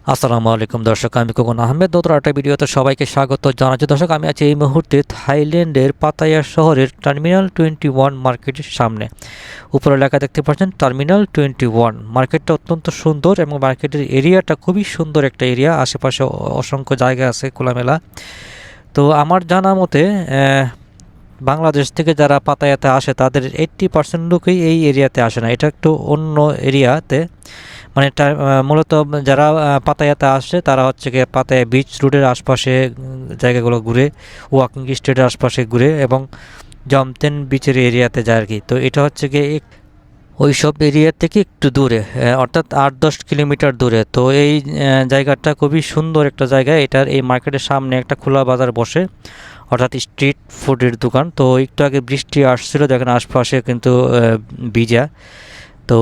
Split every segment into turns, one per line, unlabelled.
আসসালামু আলাইকুম দর্শক, আমি খোকন আহমেদ। নতুন একটা ভিডিওতে সবাইকে স্বাগত জানাচ্ছি। দর্শক, আমি আছি এই মুহূর্তে থাইল্যান্ডের পাতায়া শহরের টার্মিনাল 21 মার্কেটের সামনে। উপরে লেখা দেখতে পাচ্ছেন টার্মিনাল 21। মার্কেটটা অত্যন্ত সুন্দর এবং মার্কেটের এরিয়াটা খুবই সুন্দর একটা এরিয়া। আশেপাশে অসংখ্য জায়গা আছে খোলামেলা। তো আমার জানা মতে বাংলাদেশ থেকে যারা পাতায়াতে আসে তাদের 80% লোকই এই এরিয়াতে আসে না। এটা একটু অন্য এরিয়াতে, মানে মূলত যারা পাতায়াতে আসে তারা হচ্ছে গিয়ে পাতায়া বিচ রোডের আশপাশে জায়গাগুলো ঘুরে, ওয়াকিং স্ট্রিটের আশপাশে ঘুরে এবং জমতেন বিচের এরিয়াতে যায় আর কি। তো এটা হচ্ছে গিয়ে ওই সব এরিয়া থেকে একটু দূরে, অর্থাৎ 8-10 কিলোমিটার দূরে। তো এই জায়গাটা খুবই সুন্দর একটা জায়গা। এটার এই মার্কেটের সামনে একটা খোলা বাজার বসে, অর্থাৎ স্ট্রিট ফুডের দোকান। তো একটু আগে বৃষ্টি আসছিল, দেখেন আশপাশে কিন্তু ভিজা। তো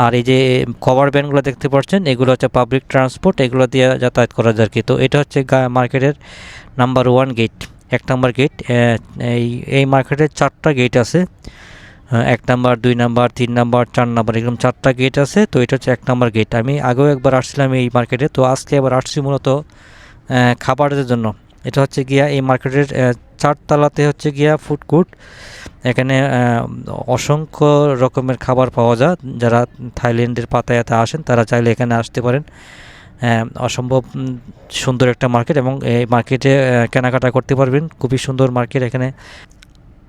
আর এই যে কভার ভ্যানগুলো দেখতে পাচ্ছেন, এগুলো হচ্ছে পাবলিক ট্রান্সপোর্ট, এগুলো দিয়ে যাতায়াত করা যায় আর কি। তো এটা হচ্ছে মার্কেটের নাম্বার 1 গেট, 1 নম্বর গেট। এই এই মার্কেটের 4টা গেট আছে। 1 নম্বর, 2 নম্বর, 3 নম্বর, 4 নম্বর, এরকম 4টা গেট আছে। তো এটা হচ্ছে 1 নম্বর গেট। আমি আগেও একবার আসছিলাম এই মার্কেটে, তো আজকে আবার আসছি মূলত খাবারের জন্য। এটা হচ্ছে গিয়া এই মার্কেটের 4তলাতে হচ্ছে গিয়া ফুড কোর্ট। এখানে অসংখ্য রকমের খাবার পাওয়া যায়। যারা থাইল্যান্ডের পাতায়াতে আসেন তারা চাইলে এখানে আসতে পারেন। অসম্ভব সুন্দর একটা মার্কেট এবং এই মার্কেটে কেনাকাটা করতে পারবেন। খুবই সুন্দর মার্কেট এখানে।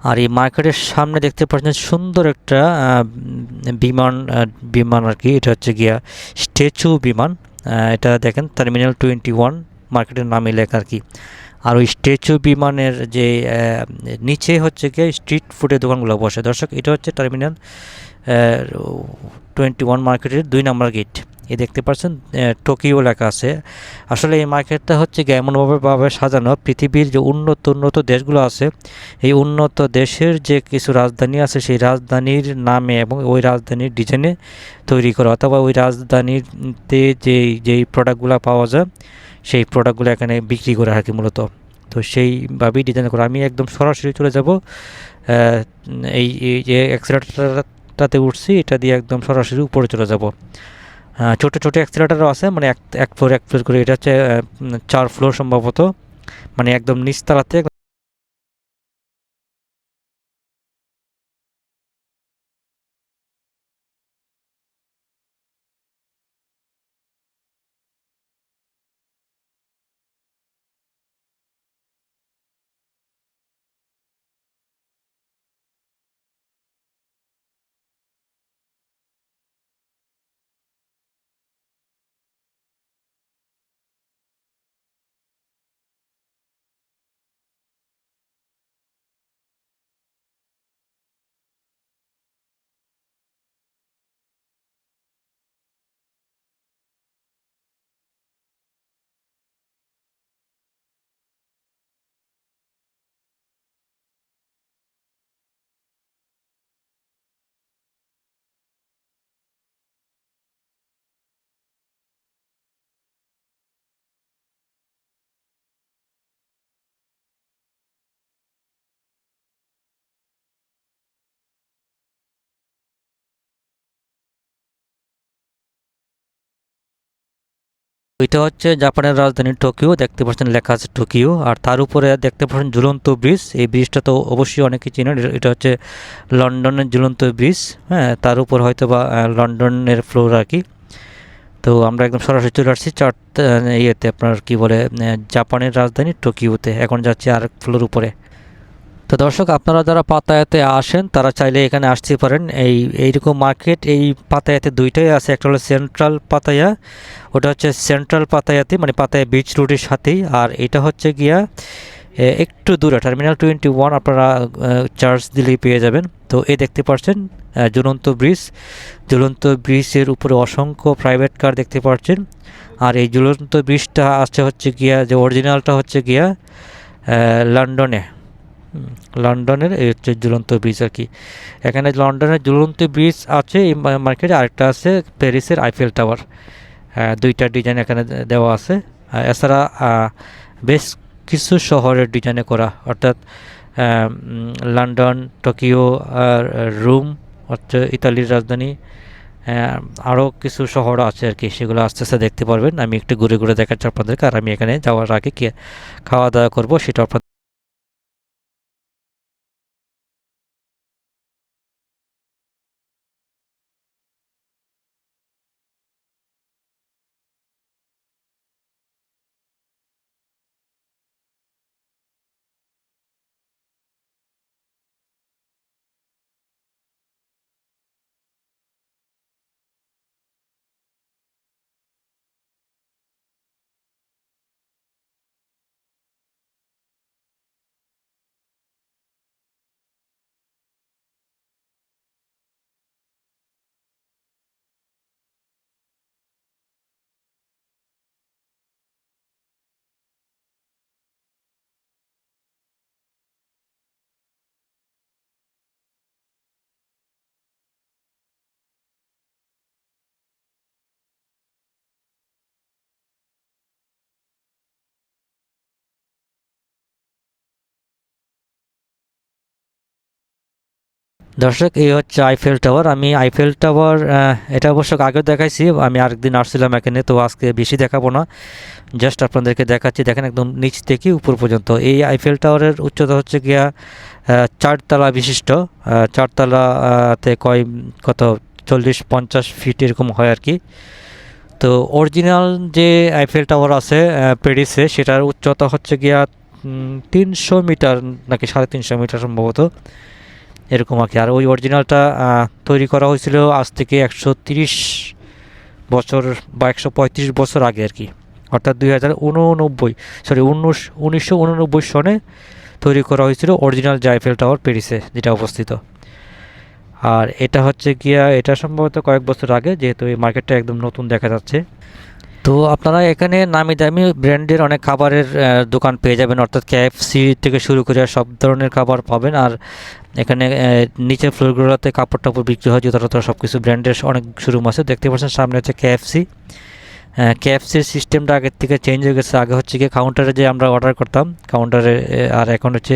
আর এই মার্কেটের সামনে দেখতে পাচ্ছেন সুন্দর একটা বিমান, বিমান আর কি। এটা হচ্ছে গিয়া স্ট্যাচু বিমান। এটা দেখেন টার্মিনাল 21 মার্কেটের নামে লেখা আর কি। আর ওই স্ট্যাচু বিমানের যে নিচে হচ্ছে গিয়ে স্ট্রিট ফুডের দোকানগুলো বসে। দর্শক, এটা হচ্ছে টার্মিনাল 21 মার্কেটের 2 নম্বর গেট। এই দেখতে পাচ্ছেন টোকিও লেখা আছে। আসলে এই মার্কেটটা হচ্ছে গিয়ে এমনভাবে সাজানো, পৃথিবীর যে উন্নত দেশগুলো আছে, এই উন্নত দেশের যে কিছু রাজধানী আছে সেই রাজধানীর নামে এবং ওই রাজধানীর ডিজাইনে তৈরি করা, অথবা ওই রাজধানীতে যেই প্রোডাক্টগুলো পাওয়া যায় সেই প্রোডাক্টগুলো এখানে বিক্রি করে আর কি মূলত। তো সেইভাবেই ডিজাইন করা। আমি একদম সরাসরি চলে যাব, এই যে অ্যাক্সিলেটারটাতে উঠছি এটা দিয়ে একদম সরাসরি উপরে চলে যাব। ছোটো ছোটো অ্যাক্সিলেটারও আছে, মানে এক ফ্লোর এক ফ্লোর করে। এটা হচ্ছে 4 ফ্লোর সম্ভবত, মানে একদম নিচতলাতে। এটা হচ্ছে জাপানের রাজধানী টোকিও, দেখতে পাচ্ছেন লেখা আছে টোকিও। আর তার উপরে দেখতে পাচ্ছেন ঝুলন্ত ব্রিজ। এই ব্রিজটা তো অবশ্যই অনেকে চিনেন, এটা হচ্ছে লন্ডনের ঝুলন্ত ব্রিজ। হ্যাঁ, তার উপর হয়তো বা লন্ডনের ফ্লোর আর কি। তো আমরা একদম সরাসরি চলে আসছি ইয়েতে, আপনার কি বলে, জাপানের রাজধানী টোকিওতে। এখন যাচ্ছি আরেক ফ্লোর উপরে। তো দর্শক, আপনারা যারা পাতায়াতে আসেন তারা চাইলে এখানে আসতে পারেন। এইরকম মার্কেট এই পাতায়াতে দুইটাই আছে। একটা হলো সেন্ট্রাল পাতায়া, ওটা হচ্ছে সেন্ট্রাল পাতায়াতে, মানে পাতায়া বিচ রোডের সাথেই। আর এটা হচ্ছে গিয়া একটু দূরে টার্মিনাল 21, আপনারা চার্জ দিলেই পেয়ে যাবেন। তো এই দেখতে পাচ্ছেন ঝুলন্ত ব্রিজ। ঝুলন্ত ব্রিজের উপরে অসংখ্য প্রাইভেট কার দেখতে পাচ্ছেন। আর এই ঝুলন্ত ব্রিজটা আসছে হচ্ছে গিয়া, যে অরিজিনালটা হচ্ছে গিয়া লন্ডনে। লন্ডনের এই হচ্ছে ঝুলন্ত ব্রিজ আর কি। এখানে লন্ডনের ঝুলন্ত ব্রিজ আছে এই মার্কেটে, আরেকটা আছে প্যারিসের আইফেল টাওয়ার। দুইটা ডিজাইন এখানে দেওয়া আছে। এছাড়া বেশ কিছু শহরের ডিজাইনে করা, অর্থাৎ লন্ডন, টোকিও আর রোম হচ্ছে ইতালির রাজধানী, আরও কিছু শহর আছে আর কি, সেগুলো আস্তে আস্তে দেখতে পারবেন। আমি একটু ঘুরে ঘুরে দেখাচ্ছি আপনাদেরকে, আর আমি এখানে যাওয়ার আগে কি খাওয়া দাওয়া করবো সেটা আপনাদের। দর্শক, এই হচ্ছে আইফেল টাওয়ার। আমি আইফেল টাওয়ার এটা অবশ্য আগেও দেখাইছি, আমি আরেকদিন আসছিলাম এখানে, তো আজকে বেশি দেখাবো না, জাস্ট আপনাদেরকে দেখাচ্ছি। দেখেন একদম নিচ থেকে উপর পর্যন্ত এই আইফেল টাওয়ারের উচ্চতা হচ্ছে গিয়া 4 তলা বিশিষ্ট। 4 তলাতে কত 40-50 ফিট এরকম হয় আর কি। তো অরিজিনাল যে আইফেল টাওয়ার আছে প্যারিসে, সেটার উচ্চতা হচ্ছে গিয়া 300 মিটার নাকি 350 মিটার সম্ভবত, এরকম আর কি। আর ওই অরিজিনালটা তৈরি করা হয়েছিল আজ থেকে 130 বছর বা 135 বছর আগে আর কি, অর্থাৎ 1999 সনে তৈরি করা হয়েছিল অরিজিনাল যে আইফেল টাওয়ার প্যারিসে যেটা অবস্থিত। আর এটা হচ্ছে গিয়া, এটা সম্ভবত কয়েক বছর আগে, যেহেতু এই মার্কেটটা একদম নতুন দেখা যাচ্ছে। তো আপনারা এখানে নামি দামি ব্র্যান্ডের অনেক খাবারের দোকান পেয়ে যাবেন, অর্থাৎ KFC থেকে শুরু করে সব ধরনের খাবার পাবেন। আর এখানে নিচের ফ্লোরগুলোতে কাপড় টাপড় বিক্রি হয়, জুতা টুতা সব কিছু ব্র্যান্ডের অনেক শোরুম আছে। দেখতে পাচ্ছেন সামনে হচ্ছে KFC। KFCর সিস্টেমটা আগের থেকে চেঞ্জ হয়ে গেছে। আগে হচ্ছে গিয়ে কাউন্টারে যে আমরা অর্ডার করতাম কাউন্টারে, আর এখন হচ্ছে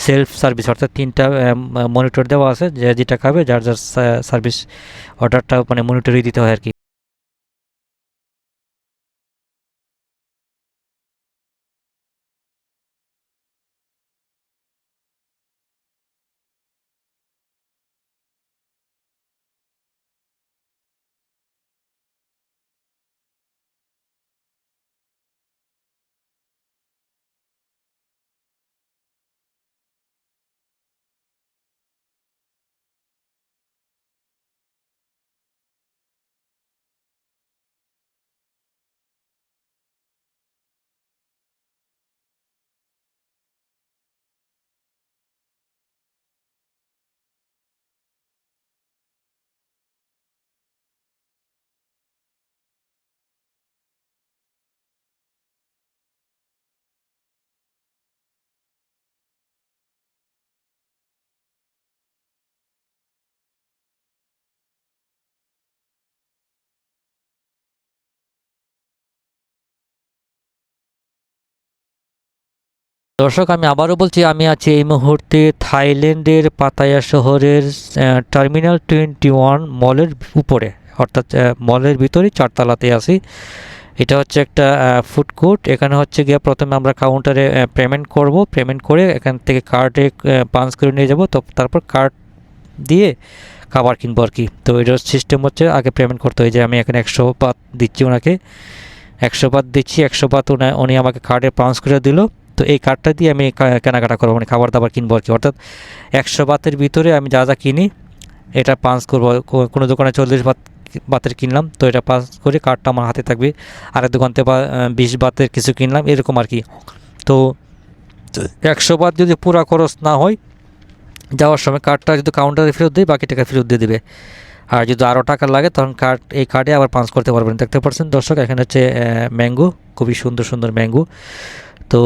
সেলফ সার্ভিস, অর্থাৎ 3টা মনিটর দেওয়া আছে, যে যেটা খাবে যার যার সার্ভিস অর্ডারটা মানে মনিটরই দিতে হয় আর কি। দর্শক, আমি আবারও বলছি, আমি আছি এই মুহূর্তে থাইল্যান্ডের পাতায়া শহরের টার্মিনাল 21 মলের উপরে, অর্থাৎ মলের ভিতরে 4 তলাতে আছি। এটা হচ্ছে একটা ফুড কোর্ট। এখানে হচ্ছে গিয়ে প্রথমে আমরা কাউন্টারে পেমেন্ট করব, পেমেন্ট করে এখান থেকে কার্ডে পাঞ্চ করে নিয়ে যাব, তো তারপর কার্ড দিয়ে খাবার কিনবো আর কি। তো এটার সিস্টেম হচ্ছে আগে পেমেন্ট করতে হয়, যে আমি এখানে 100 বাত দিচ্ছি ওনাকে, 100 বাত দিচ্ছি, 100 বাত উনি আমাকে কার্ডে পাঞ্চ করে দিল। তো এই কার্ডটা দিয়ে আমি কেনাকাটা করবো, মানে খাবার দাবার কিনবো আর কি। অর্থাৎ 100 বাতের ভিতরে আমি যা যা কিনি এটা পাঞ্চ করবো। কোনো দোকানে 40 বাতের কিনলাম, তো এটা পাঞ্চ করে কার্ডটা আমার হাতে থাকবে। আরেক দোকান থেকে 20 বাতের কিছু কিনলাম, এরকম আর কি। তো 100 বাত যদি পুরা খরচ না হয়, যাওয়ার সময় কার্ডটা যদি কাউন্টারে ফেরত দিই, বাকি টাকা ফেরত দিয়ে দেবে। আর যদি আরও টাকা লাগে তখন এই কার্ডে আবার পাঞ্চ করতে পারবেন। দেখতে পাচ্ছেন দর্শক, এখানে হচ্ছে ম্যাঙ্গো, খুবই সুন্দর সুন্দর ম্যাঙ্গো। তো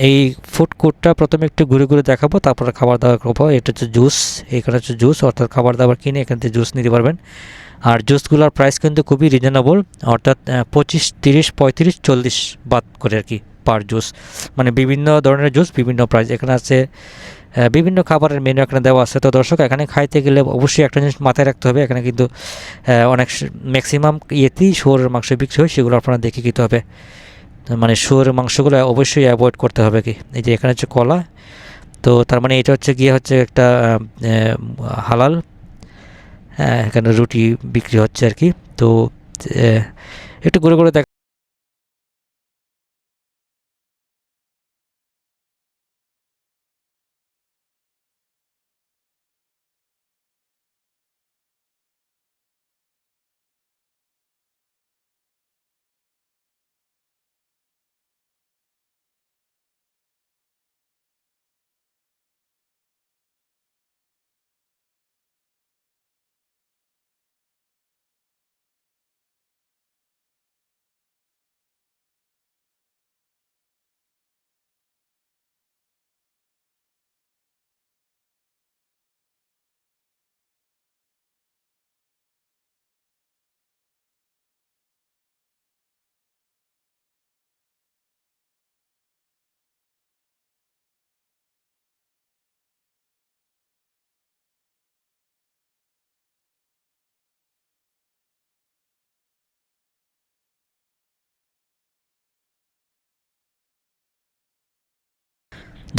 এই ফুড কোর্টটা প্রথমে একটু ঘুরে ঘুরে দেখাবো, তারপরে খাবার দাবার করবো। এটা হচ্ছে জুস, এখানে হচ্ছে জুস, অর্থাৎ খাবার দাবার কিনে এখান থেকে জুস নিতে পারবেন। আর জুসগুলোর প্রাইস কিন্তু খুবই রিজনেবল, অর্থাৎ 25, 30, 35, 40 বাত করে আর কি পার জুস। মানে বিভিন্ন ধরনের জুস বিভিন্ন প্রাইস। এখানে আছে বিভিন্ন খাবারের মেনু এখানে দেওয়া আছে। তো দর্শক এখানে খাইতে গেলে অবশ্যই একটা জিনিস মাথায় রাখতে হবে, এখানে কিন্তু অনেক ম্যাক্সিমাম ইয়েতেই শুয়োরের মাংস বিক্রি হয়, সেগুলো আপনারা দেখে খেতে হবে। মানে শুয়োরের মাংসগুলো অবশ্যই অ্যাভয়েড করতে হবে কি। এই যে এখানে হচ্ছে কলা, তো তার মানে এটা হচ্ছে গিয়ে হচ্ছে একটা হালাল, এখানে রুটি বিক্রি হচ্ছে আর কি। তো একটু ঘুরে ঘুরে দেখ।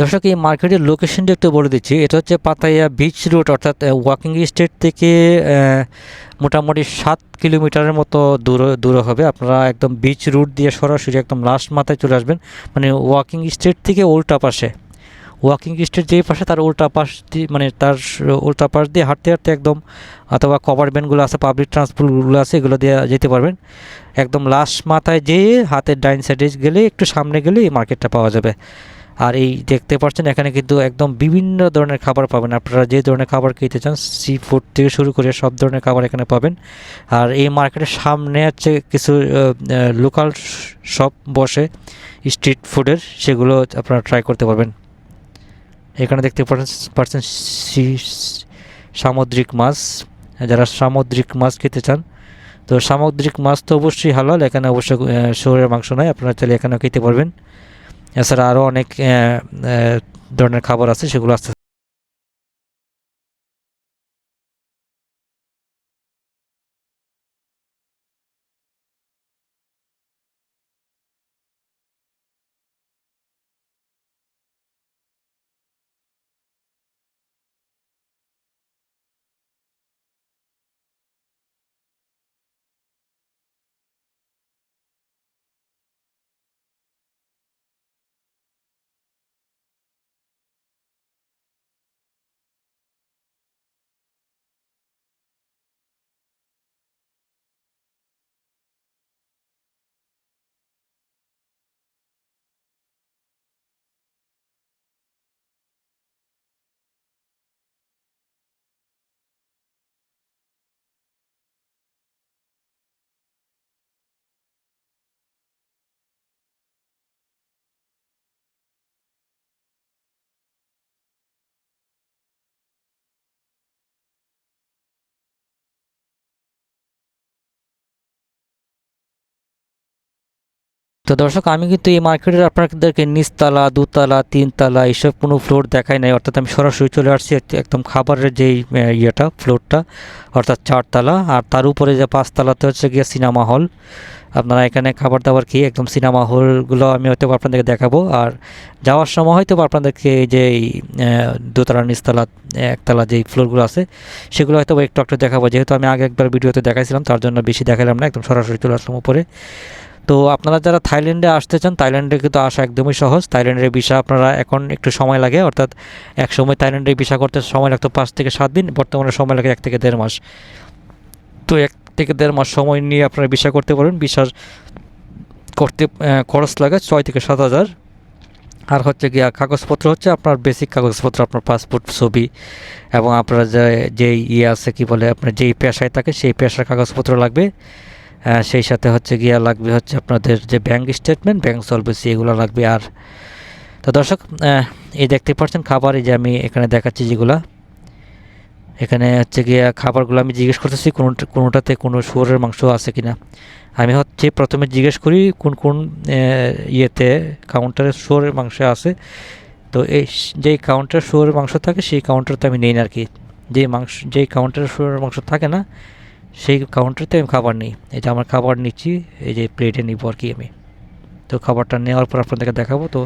দর্শক এই মার্কেটের লোকেশনটা একটু বলে দিচ্ছি। এটা হচ্ছে পাতায়া বিচ রোড, অর্থাৎ ওয়াকিং স্ট্রিট থেকে মোটামুটি 7 কিলোমিটারের মতো দূরে হবে। আপনারা একদম বিচ রুট দিয়ে সরাসরি একদম লাস্ট মাথায় চলে আসবেন, মানে ওয়াকিং স্ট্রিট থেকে উল্টা পাশে, ওয়াকিং স্ট্রিট যেই পাশে তার উল্টা পাশ দিয়ে, মানে তার উল্টা পাশ দিয়ে হাঁটতে হাঁটতে একদম, অথবা কভার ভ্যানগুলো আছে, পাবলিক ট্রান্সপোর্টগুলো আছে, এগুলো দিয়ে যেতে পারবেন। একদম লাস্ট মাথায় যেয়ে হাতের ডাইন সাইডে গেলে একটু সামনে গেলে এই মার্কেটটা পাওয়া যাবে। আর এই দেখতে পাচ্ছেন এখানে কিন্তু একদম বিভিন্ন ধরনের খাবার পাবেন, আপনারা যে ধরনের খাবার খেতে চান সি ফুড থেকে শুরু করে সব ধরনের খাবার এখানে পাবেন। আর এই মার্কেটের সামনে হচ্ছে কিছু লোকাল শপ বসে স্ট্রিট ফুডের, সেগুলো আপনারা ট্রাই করতে পারবেন। এখানে দেখতে পাচ্ছেন সামুদ্রিক মাছ, যারা সামুদ্রিক মাছ খেতে চান, তো সামুদ্রিক মাছ তো অবশ্যই হালাল, এখানে অবশ্যই শুয়োরের মাংস নয়, আপনারা চাইলে এখানেও খেতে পারবেন। এছাড়া আরও অনেক ধরনের খাবার আছে, সেগুলো আস্তে তো দর্শক আমি কিন্তু এই মার্কেটের আপনাদেরকে নিচতলা, দুতলা, তিনতলা এইসব কোনো ফ্লোর দেখাই নাই, অর্থাৎ আমি সরাসরি চলে আসছি একদম খাবারের যেই ইয়েটা ফ্লোরটা, অর্থাৎ 4তলা, আর তার উপরে যে 5তলাতে হচ্ছে গিয়ে সিনেমা হল। আপনারা এখানে খাবার দাবার খেয়ে একদম সিনেমা হলগুলো আমি হয়তো আপনাদেরকে দেখাবো, আর যাওয়ার সময় হয়তো আপনাদেরকে যে দোতলা, নিচতলা, একতলা যেই ফ্লোরগুলো আছে সেগুলো হয়তো একটু একটু দেখাবো, যেহেতু আমি আগে একবার ভিডিওতে দেখাইছিলাম তার জন্য বেশি দেখালাম না, একদম সরাসরি চলে আসলাম উপরে। তো আপনারা যারা থাইল্যান্ডে আসতে চান, থাইল্যান্ডে কিন্তু আসা একদমই সহজ। থাইল্যান্ডের ভিসা আপনারা এখন একটু সময় লাগে, অর্থাৎ এক সময় থাইল্যান্ডের ভিসা করতে সময় লাগতো 5 থেকে 7 দিন, বর্তমানে সময় লাগে 1 থেকে 1.5 মাস। তো 1 থেকে 1.5 মাস সময় নিয়ে আপনারা ভিসা করতে পারেন। ভিসা করতে খরচ লাগে 6 থেকে 7 হাজার। আর হচ্ছে গিয়া কাগজপত্র হচ্ছে আপনার বেসিক কাগজপত্র, আপনার পাসপোর্ট, ছবি, এবং আপনার যেই আছে কি বলে, আপনার যেই পেশায় থাকে সেই পেশার কাগজপত্র লাগবে। সেই সাথে হচ্ছে গিয়া লাগবে হচ্ছে আপনাদের যে ব্যাঙ্ক স্টেটমেন্ট, ব্যাঙ্ক সলভেন্সি, এগুলো লাগবে। আর তো দর্শক এই দেখতে পাচ্ছেন খাবার, এই যে আমি এখানে দেখাচ্ছি যেগুলা, এখানে হচ্ছে গিয়া খাবারগুলো আমি জিজ্ঞেস করতেছি কোনোটাতে কোনো শুয়োরের মাংস আছে কিনা। আমি হচ্ছে প্রথমে জিজ্ঞেস করি কোন কোন ইয়েতে কাউন্টারে শুয়োরের মাংস আছে, তো এই যেই কাউন্টার শুয়োরের মাংস থাকে সেই কাউন্টারতে আমি নেই না আর কি। যেই কাউন্টারে শুয়োরের মাংস থাকে না সেই কাউন্টারতে আমি খাবার নিই। এই যে আমার খাবার নিচ্ছি, এই যে প্লেটে নিব আর কি আমি। তো খাবারটা নেওয়ার পর আপনাদেরকে দেখাবো। তো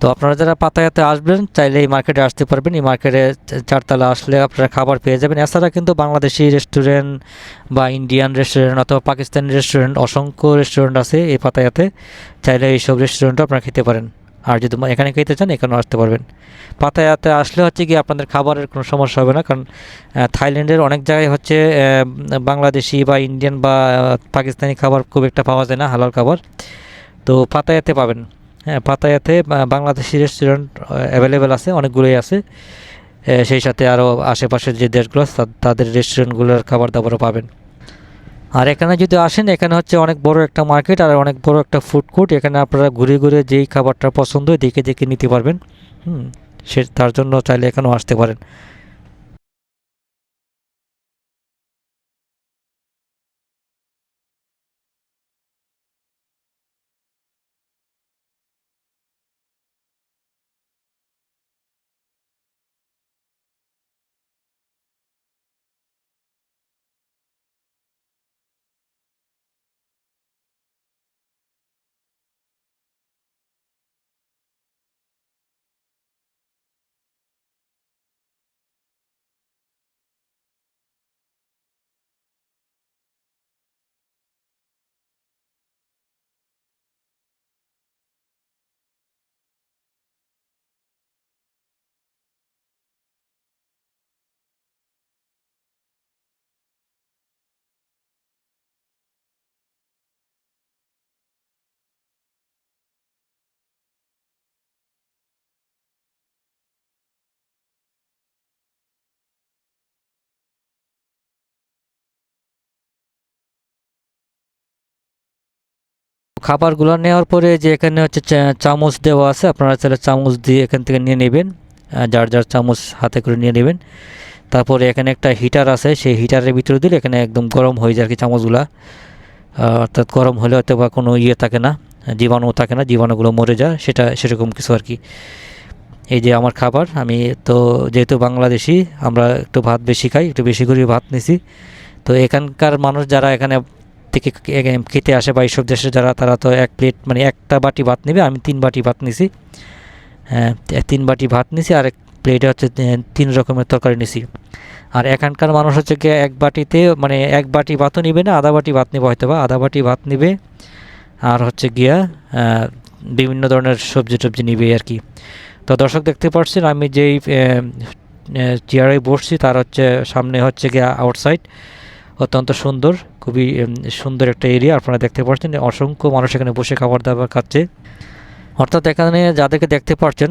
তো আপনারা যারা পাতায়াতে আসবেন চাইলে এই মার্কেটে আসতে পারবেন। এই মার্কেটে 4 তলা আসলে আপনারা খাবার পেয়ে যাবেন। এছাড়া কিন্তু বাংলাদেশি রেস্টুরেন্ট বা ইন্ডিয়ান রেস্টুরেন্ট অথবা পাকিস্তানি রেস্টুরেন্ট, অসংখ্য রেস্টুরেন্ট আছে এই পাতায়াতে। চাইলে এইসব রেস্টুরেন্টও আপনারা খেতে পারেন। আর যদি এখানে খেতে চান এখানেও আসতে পারবেন। পাতায়াতে আসলে হচ্ছে কি আপনাদের খাবারের কোনো সমস্যা হবে না, কারণ থাইল্যান্ডের অনেক জায়গায় হচ্ছে বাংলাদেশি বা ইন্ডিয়ান বা পাকিস্তানি খাবার খুব একটা পাওয়া যায় না, হালাল খাবার। তো পাতায়াতে পাবেন। হ্যাঁ, পাতায়াতে বাংলাদেশি রেস্টুরেন্ট অ্যাভেলেবেল আছে, অনেকগুলোই আছে। সেই সাথে আরও আশেপাশের যে দেশগুলো তাদের রেস্টুরেন্টগুলোর খাবার দাবারও পাবেন। আর এখানে যদি আসেন, এখানে হচ্ছে অনেক বড় একটা মার্কেট আর অনেক বড় একটা ফুড কোর্ট। এখানে আপনারা ঘুরে ঘুরে যেই খাবারটা পছন্দ হয় দেখে দেখে নিতে পারবেন। তার জন্য চাইলে এখানেও আসতে পারেন। খাবারগুলো নেওয়ার পরে যে এখানে হচ্ছে চামচ দেওয়া আছে, আপনারা চাইলে চামচ দিয়ে এখান থেকে নিয়ে নেবেন। যার যার চামচ হাতে করে নিয়ে নেবেন। তারপরে এখানে একটা হিটার আছে, সেই হিটারের ভিতরে দিলে এখানে একদম গরম হয়ে যায় আর কি চামচগুলা। অর্থাৎ গরম হলে হয়তো বা কোনো ইয়ে থাকে না, জীবাণু থাকে না, জীবাণুগুলো মরে যায়, সেরকম কিছু আর কি। এই যে আমার খাবার, আমি তো যেহেতু বাংলাদেশি, আমরা একটু ভাত বেশি খাই, একটু বেশি করে ভাত নিছি। তো এখানকার মানুষ যারা এখানে থেকে খেতে আসে বা এইসব দেশে যারা, তারা তো এক প্লেট মানে একটা বাটি ভাত নেবে। আমি 3 বাটি ভাত নিছি। হ্যাঁ, 3 বাটি ভাত নিছি আর এক প্লেটে হচ্ছে 3 রকমের তরকারি নিছি। আর এখানকার মানুষ হচ্ছে গিয়ে এক বাটিতে মানে এক বাটি ভাতও নিবে না, আধা বাটি ভাত নেবে হয়তো বা, আধা বাটি ভাত নিবে। আর হচ্ছে গিয়া বিভিন্ন ধরনের সবজি টবজি নিবে আর কি। তো দর্শক দেখতে পাচ্ছেন আমি যেই চেয়ারে বসছি তার হচ্ছে সামনে হচ্ছে গিয়া আউটসাইড, অত্যন্ত সুন্দর, খুবই সুন্দর একটা এরিয়া। আপনারা দেখতে পাচ্ছেন অসংখ্য মানুষ এখানে বসে খাবার দাবার খাচ্ছে। অর্থাৎ এখানে যাদেরকে দেখতে পাচ্ছেন,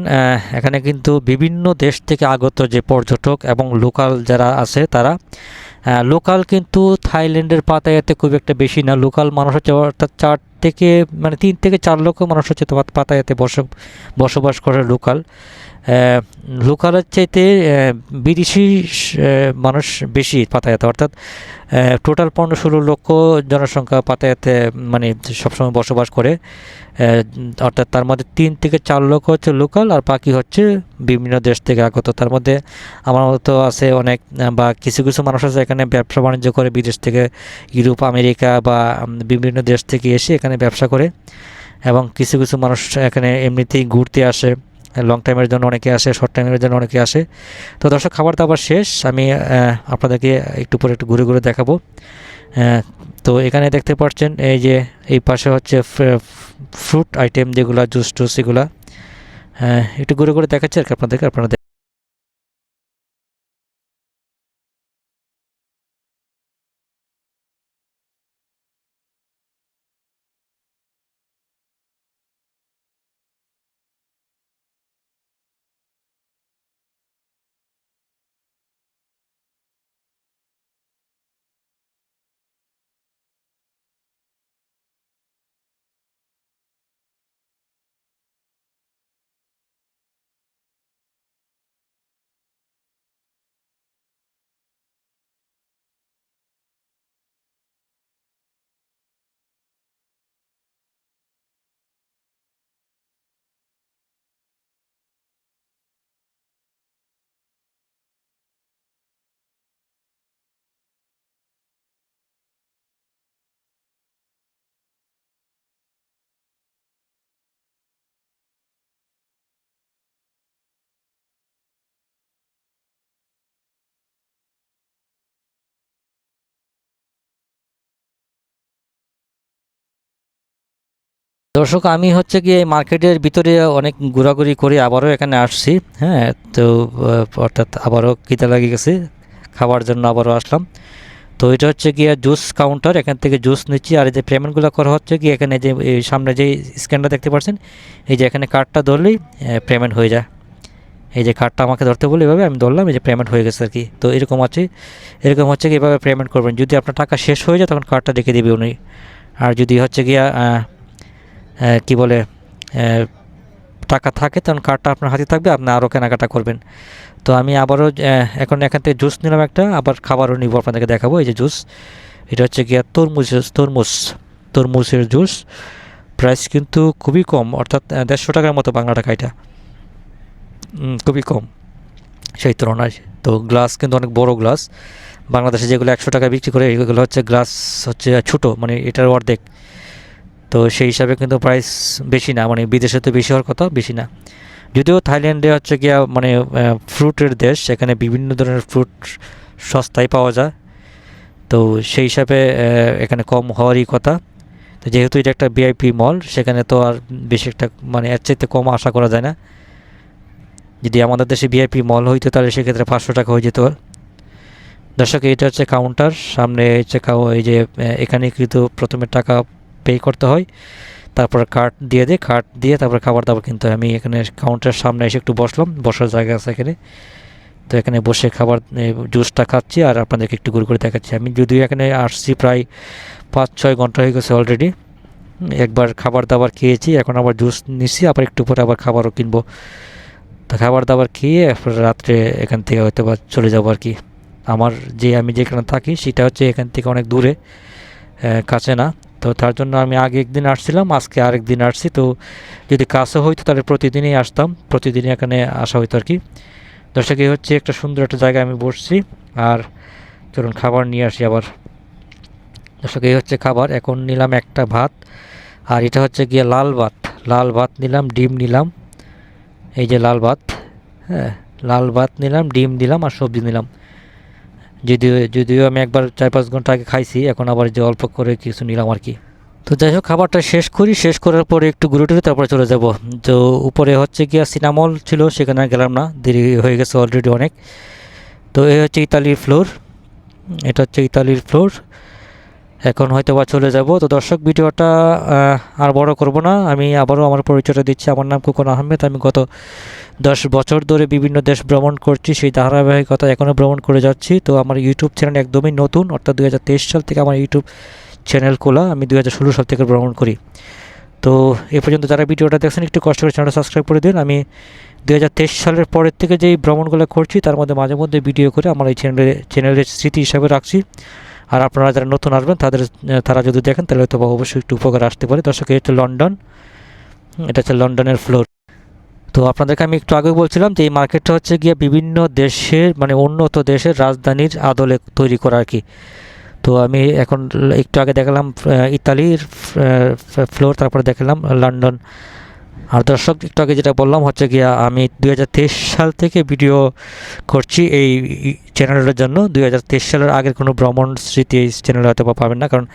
এখানে কিন্তু বিভিন্ন দেশ থেকে আগত যে পর্যটক এবং লোকাল যারা আছে তারা, লোকাল কিন্তু থাইল্যান্ডের পাতায়াতে খুব একটা বেশি না। লোকাল মানুষ হচ্ছে অর্থাৎ 4 থেকে মানে 3 থেকে 4 লক্ষ মানুষ হচ্ছে পাতায়াতে বসবাস করে লোকাল। লোকালের চাইতে বিদেশি মানুষ বেশি পাতায়াতে, অর্থাৎ টোটাল 15-16 লক্ষ জনসংখ্যা পাতায়াতে মানে সবসময় বসবাস করে। অর্থাৎ তার মধ্যে 3 থেকে 4 লক্ষ হচ্ছে লোকাল আর বাকি হচ্ছে বিভিন্ন দেশ থেকে আগত। তার মধ্যে আমার মতো আছে অনেক, বা কিছু কিছু মানুষ আছে এখানে ব্যবসা বাণিজ্য করে বিদেশ থেকে, ইউরোপ, আমেরিকা বা বিভিন্ন দেশ থেকে এসে এখানে ব্যবসা করে। এবং কিছু কিছু মানুষ এখানে এমনিতেই ঘুরতে আসে, লং টাইমের জন্য অনেকে আসে, শর্ট টাইমের জন্য অনেকে আসে। তো দর্শক, খাবার দাবার শেষ, আমি আপনাদেরকে একটু পরে একটু ঘুরে ঘুরে দেখাবো। তো এখানে দেখতে পাচ্ছেন এই যে এই পাশে হচ্ছে ফ্রুট আইটেম যেগুলো, জুস টুস এগুলা একটু ঘুরে ঘুরে দেখাচ্ছি আর কি আপনাদেরকে। আপনারা দর্শক আমি হচ্ছে গিয়ে এই মার্কেটের ভিতরে অনেক ঘোরাঘুরি করে আবারও এখানে আসছি। হ্যাঁ, তো অর্থাৎ আবারও খিদে লেগে গেছে, খাবার জন্য আবারও আসলাম। তো এটা হচ্ছে গিয়ে জুস কাউন্টার, এখান থেকে জুস নিচ্ছি। আর এই যে পেমেন্টগুলো করা হচ্ছে কি এখানে যে এই সামনে যে স্ক্যানটা দেখতে পাচ্ছেন, এই যে এখানে কার্ডটা ধরলেই পেমেন্ট হয়ে যায়। এই যে কার্ডটা আমাকে ধরতে বলে এভাবে আমি ধরলাম, এই যে পেমেন্ট হয়ে গেছে আর কি। তো এরকম আছে, এরকম হচ্ছে কি এভাবে পেমেন্ট করবেন। যদি আপনার টাকা শেষ হয়ে যায় তখন কার্ডটা দেখে দেবে উনি। আর যদি হচ্ছে গিয়া কি বলে টাকা থাকে তখন কার্ডটা আপনার হাতে থাকবে, আপনি আরও কেনাকাটা করবেন। তো আমি আবারও এখন এখান থেকে জুস নিলাম একটা, আবার খাবারও নিব, আপনাদেরকে দেখাবো। এই যে জুস, এটা হচ্ছে গিয়া তরমুজের জুস। প্রাইস কিন্তু খুবই কম, অর্থাৎ 150 টাকার মতো বাংলা টাকা এটা। খুবই কম সেই তুলনায়। তো গ্লাস কিন্তু অনেক বড় গ্লাস। বাংলাদেশে যেগুলো 100 টাকা বিক্রি করে এগুলো হচ্ছে গ্লাস হচ্ছে ছোটো, মানে এটার অর্ধেক। তো সেই হিসাবে কিন্তু প্রাইস বেশি না, মানে বিদেশে তো বেশি হওয়ার কথা, বেশি না। যদিও থাইল্যান্ডে হচ্ছে গিয়া মানে ফ্রুটের দেশ, সেখানে বিভিন্ন ধরনের ফ্রুট সস্তায় পাওয়া যায়। তো সেই হিসাবে এখানে কম হওয়ারই কথা। তো যেহেতু এটা একটা ভিআইপি মল, সেখানে তো আর বেশি একটা মানে এর চাইতে কম আশা করা যায় না। যদি আমাদের দেশে ভিআইপি মল হইতো তাহলে সেক্ষেত্রে 500 টাকা হয়ে যেত। দর্শক এটা হচ্ছে কাউন্টার, সামনে হচ্ছে এই যে এখানে কিন্তু প্রথমে টাকা পে করতে হয়, তারপর কার্ড দিয়ে দেয়, কার্ড দিয়ে তারপর খাবার দাবার কিনতে হয়। আমি এখানে কাউন্টারের সামনে এসে একটু বসলাম, বসার জায়গা আছে এখানে। তো এখানে বসে খাবার জুসটা খাচ্ছি আর আপনাদেরকে একটু ঘুরে ঘুরে দেখাচ্ছি। আমি যদিও এখানে আসছি প্রায় 5-6 ঘন্টা হয়ে গেছে অলরেডি। একবার খাবার দাবার খেয়েছি, এখন আবার জুস নিচ্ছি, আবার একটু পরে আবার খাবারও কিনবো। তো খাবার দাবার খেয়ে রাত্রে এখান থেকে হয়তো বা চলে যাবো আর কি। আমার আমি যেখানে থাকি সেটা হচ্ছে এখান থেকে অনেক দূরে, কাছে না। তো তার জন্য আমি আগে একদিন আসছিলাম, আজকে আরেক দিন আসছি। তো যদি কাছে হইতো তাহলে প্রতিদিনই আসতাম, প্রতিদিনই এখানে আসা হইতো আর কি। দর্শক এই হচ্ছে একটা সুন্দর একটা জায়গায় আমি বসছি। আর চলুন খাবার নিয়ে আসি আবার। দর্শক এই হচ্ছে খাবার, এখন নিলাম একটা ভাত, আর এটা হচ্ছে গিয়ে লাল ভাত। লাল ভাত নিলাম, ডিম নিলাম। এই যে লাল ভাত, হ্যাঁ, লাল ভাত নিলাম, ডিম দিলাম আর সবজি নিলাম। যদিও যদিও আমি একবার 4-5 ঘন্টা আগে খাইছি, এখন আবার যে অল্প করে কিছু নিলাম আর কি। তো যাই হোক খাবারটা শেষ করি, শেষ করার পরে একটু ঘুরে টুরে তারপরে চলে যাব। তো উপরে হচ্ছে গিয়া সিনামল ছিল, সেখানে গেলাম না, দেরি হয়ে গেছে অলরেডি অনেক। তো এই হচ্ছে ইতালির ফ্লোর, এটা হচ্ছে ইতালির ফ্লোর। এখন হয়তো বা চলে যাব। তো দর্শক ভিডিওটা আর বড় করব না, আমি আবারও আমার পরিচয়টা দিচ্ছি। আমার নাম খোকন আহমেদ। আমি গত 10 বছর ধরে বিভিন্ন দেশ ভ্রমণ করছি, সেই ধারাবাহিকতা এখনও ভ্রমণ করে যাচ্ছি। তো আমার ইউটিউব চ্যানেল একদমই নতুন, অর্থাৎ 2023 সাল থেকে আমার ইউটিউব চ্যানেল খোলা। আমি 2016 সাল থেকে ভ্রমণ করি। তো এ পর্যন্ত যারা ভিডিওটা দেখছেন একটু কষ্ট করে চ্যানেলটা সাবস্ক্রাইব করে দিন। আমি 2023 সালের পরের থেকে যেই ভ্রমণগুলো করছি তার মধ্যে মাঝে মধ্যে ভিডিও করে আমার এই চ্যানেলের স্মৃতি হিসাবে রাখছি। আর আপনারা যারা নতুন আসবেন তারা যদি দেখেন তাহলে হয়তো অবশ্যই একটু উপকার আসতে পারে। দর্শক এটা হচ্ছে লন্ডন, এটা হচ্ছে লন্ডনের ফ্লোর। তো আপনাদেরকে আমি একটু আগে বলছিলাম যে এই মার্কেটটা হচ্ছে গিয়ে বিভিন্ন দেশের মানে উন্নত দেশের রাজধানীর আদলে তৈরি করা আর কি। তো আমি এখন একটু আগে দেখালাম ইতালির ফ্লোর, তারপরে দেখালাম লন্ডন। আর দর্শক একটু আগে যেটা বললাম হচ্ছে গিয়া আমি 2023 সাল থেকে ভিডিও করছি এই চ্যানেলের জন্য। 2023 সালের আগের কোনো ভ্রমণ স্মৃতি এই চ্যানেলে হয়তো পাবেন না, কারণ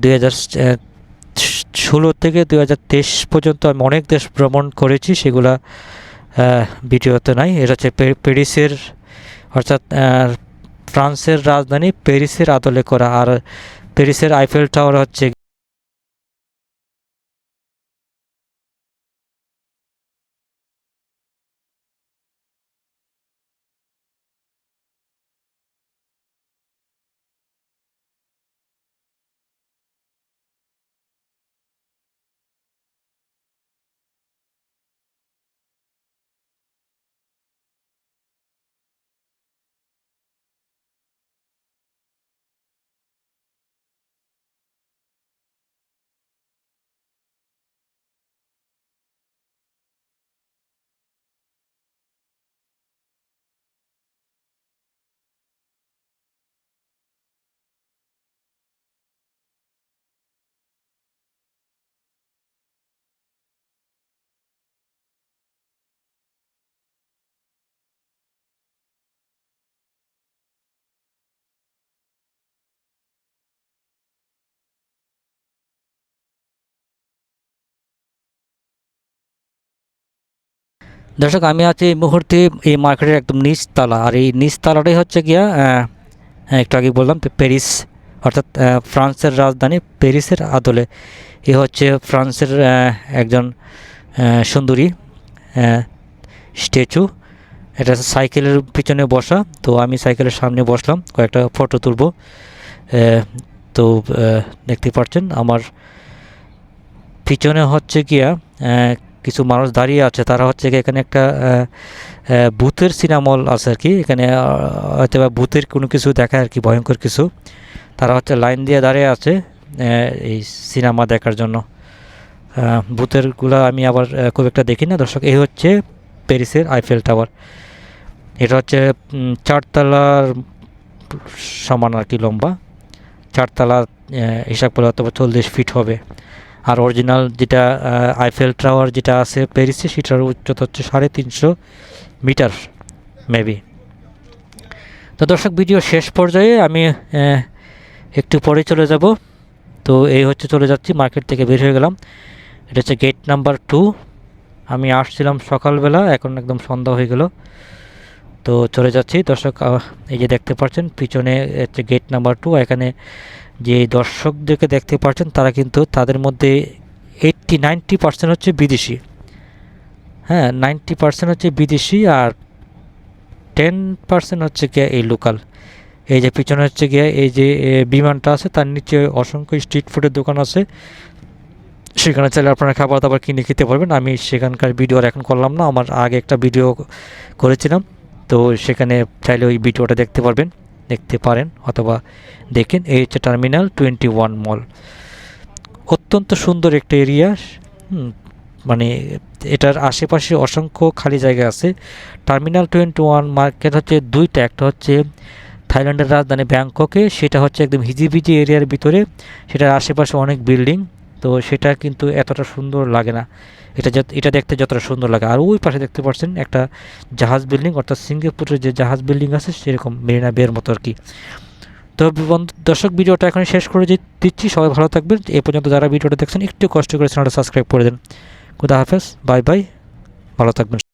2016 থেকে 2023 পর্যন্ত আমি অনেক দেশ ভ্রমণ করেছি, সেগুলা ভিডিওতে নাই। এটা হচ্ছে প্যারিসের, অর্থাৎ ফ্রান্সের রাজধানী প্যারিসের আদলে করা। আর প্যারিসের আইফেল টাওয়ার হচ্ছে দর্শক আমি আছি এই মুহূর্তে এই মার্কেটের একদম নিচ তলা, আর এই নিচ তলাটাই হচ্ছে গিয়া একটু আগে বললাম প্যারিস, অর্থাৎ ফ্রান্সের রাজধানী প্যারিসের আদলে এ হচ্ছে ফ্রান্সের একজন সুন্দরী স্ট্যাচু। এটা সাইকেলের পিছনে বসা, তো আমি সাইকেলের সামনে বসলাম, কয়েকটা ফটো তুলব। তো দেখতে পাচ্ছেন আমার পিছনে হচ্ছে গিয়া কিছু মানুষ দাঁড়িয়ে আছে, তারা হচ্ছে গিয়ে এখানে একটা ভূতের সিনেমা হল আছে আর কি, এখানে হয়তো বা ভূতের কোনো কিছু দেখায় আর কি, ভয়ঙ্কর কিছু। তারা হচ্ছে লাইন দিয়ে দাঁড়িয়ে আছে এই সিনেমা দেখার জন্য। ভূতেরগুলো আমি আবার খুব একটা দেখি না দর্শক। এই হচ্ছে প্যারিসের আইফেল টাওয়ার, এটা হচ্ছে 4 তলার সমান আর কি, লম্বা 4 তলা হিসাব করে হয়তো 40 ফিট হবে। আর অরিজিনাল যেটা আইফেল টাওয়ার যেটা আছে প্যারিসে, সেটার উচ্চতা হচ্ছে 350 মিটার মেবি। তো দর্শক ভিডিও শেষ পর্যায়ে আমি একটু পরে চলে যাব। তো এই হচ্ছে চলে যাচ্ছি, মার্কেট থেকে বের হয়ে গেলাম। এটা হচ্ছে গেট নাম্বার 2। আমি আসছিলাম সকালবেলা, এখন একদম সন্ধ্যা হয়ে গেল। তো চলে যাচ্ছি দর্শক। এই যে দেখতে পাচ্ছেন পিছনে হচ্ছে গেট নাম্বার 2। এখানে যে দর্শকদেরকে দেখতে পাচ্ছেন তারা কিন্তু তাদের মধ্যে 80-90% হচ্ছে বিদেশি। হ্যাঁ, 90% হচ্ছে বিদেশি, আর 10% হচ্ছে গিয়ে এই লোকাল। এই যে পিছনে হচ্ছে গিয়ে এই যে বিমানটা আছে, তার নিচে অসংখ্য স্ট্রিট ফুডের দোকান আছে, সেখানে চাইলে আপনারা খাবার দাবার কিনে খেতে পারবেন। আমি সেখানকার ভিডিও আর এখন করলাম না, আমার আগে একটা ভিডিও করেছিলাম, তো সেখানে চাইলে ওই ভিডিওটা দেখতে পারেন অথবা দেখেন। এই হচ্ছে টার্মিনাল 21 মল, অত্যন্ত সুন্দর একটা এরিয়া। মানে এটার আশেপাশে অসংখ্য খালি জায়গা আছে। টার্মিনাল 21 মার্কেট হচ্ছে দুইটা, একটা হচ্ছে থাইল্যান্ডের রাজধানী ব্যাংককে, সেটা হচ্ছে একদম হিজিবিজি এরিয়ার ভিতরে, সেটার আশেপাশে অনেক বিল্ডিং, তো সেটা কিন্তু এতটা সুন্দর লাগে না। এটা দেখতে যতটা সুন্দর লাগে। আর ওই পাশে দেখতে পাচ্ছেন একটা জাহাজ বিল্ডিং, অর্থাৎ সিঙ্গাপুরের যে জাহাজ বিল্ডিং আছে সেরকম, মেরিনা বের মতো আর কি। তো দর্শক ভিডিওটা এখন শেষ করে দিচ্ছি। সবাই ভালো থাকবেন। এ পর্যন্ত যারা ভিডিওটা দেখছেন একটু কষ্ট করে চ্যানেলটা সাবস্ক্রাইব করে দেন। খুদা হাফেজ, বাই বাই, ভালো থাকবেন।